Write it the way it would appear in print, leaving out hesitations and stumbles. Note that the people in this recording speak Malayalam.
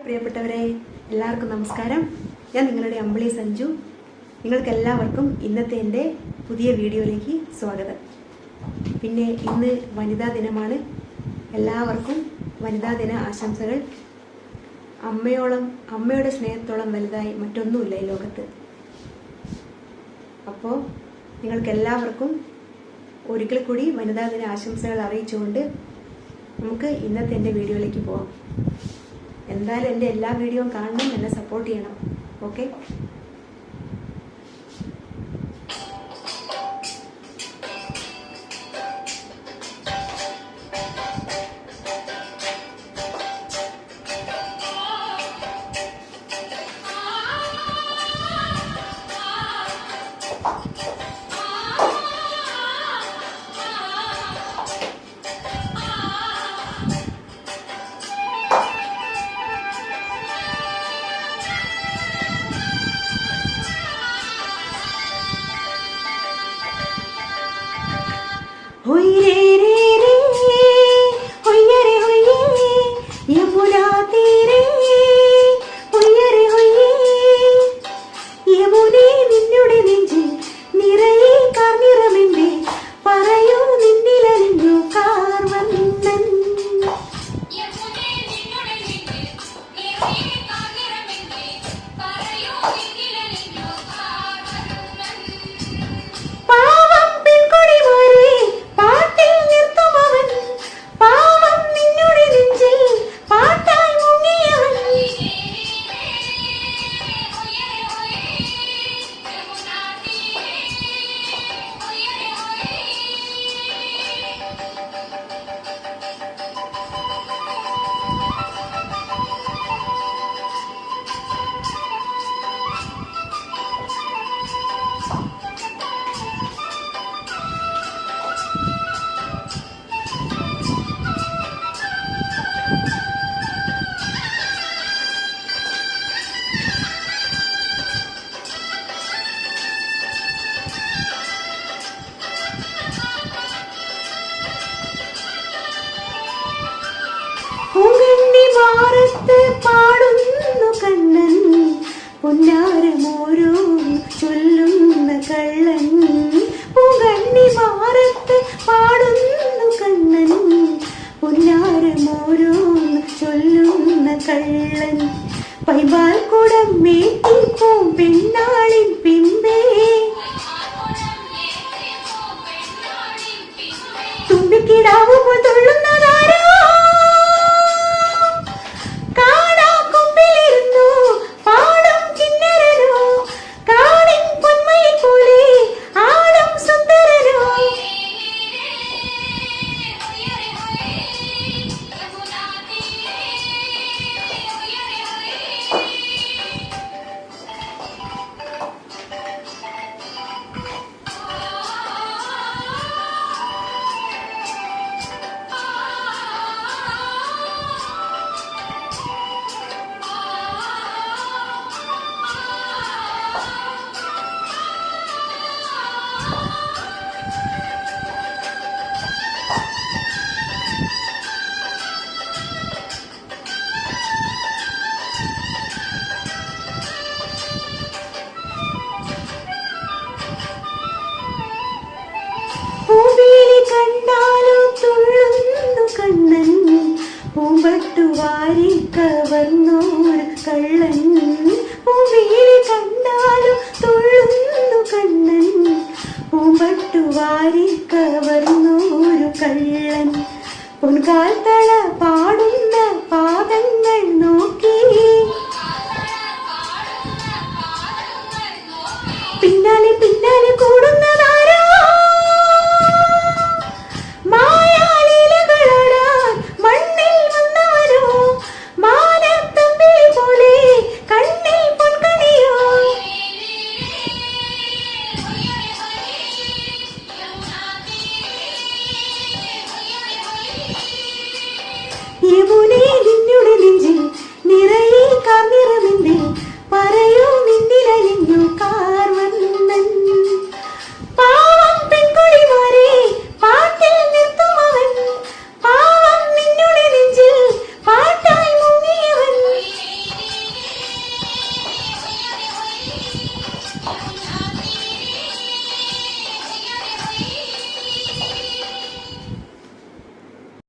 പ്രിയപ്പെട്ടവരെ, എല്ലാവർക്കും നമസ്കാരം. ഞാൻ നിങ്ങളുടെ അമ്പിളി സഞ്ജു. നിങ്ങൾക്കെല്ലാവർക്കും ഇന്നത്തെ എൻ്റെ പുതിയ വീഡിയോയിലേക്ക് സ്വാഗതം. പിന്നെ ഇന്ന് വനിതാ ദിനമാണ്. എല്ലാവർക്കും വനിതാ ദിന ആശംസകൾ. അമ്മയുടെ സ്നേഹത്തോളം വലുതായി മറ്റൊന്നുമില്ല ഈ ലോകത്ത്. അപ്പോൾ നിങ്ങൾക്കെല്ലാവർക്കും ഒരിക്കൽ കൂടി വനിതാ ദിന ആശംസകൾ അറിയിച്ചുകൊണ്ട് നമുക്ക് ഇന്നത്തെ എൻ്റെ വീഡിയോയിലേക്ക് പോകാം. എന്തായാലും എൻ്റെ എല്ലാ വീഡിയോയും കാണണം, എന്നെ സപ്പോർട്ട് ചെയ്യണം. ഓക്കെ? പാടുന്നു കണ്ണൻ പൊന്നാരമോരോ ചൊല്ലുന്ന കള്ളൻ. പൂങ്കണ്ണി മാറത്ത് പാടുന്നു കണ്ണൻ പൊന്നാരമോരോ ചൊല്ലുന്ന കള്ളൻ. പൈവാൽ കുടം മേറ്റിപ്പോ പെണ്ണാളിൻ പിമ്പേ തുമ്പിക്കിടാവുമ്പോൾ തൊള്ളുന്നതാരോ. പൂമ്പട്ടുവാരി കവർന്നോരു കള്ളൻ. പൂവേലി കണ്ടാലും തുള്ളുന്നു കണ്ണൻ. പൂമ്പട്ടുവാരി കവർന്നോരു കള്ളൻ. പൊൻകാൽ തള പാടും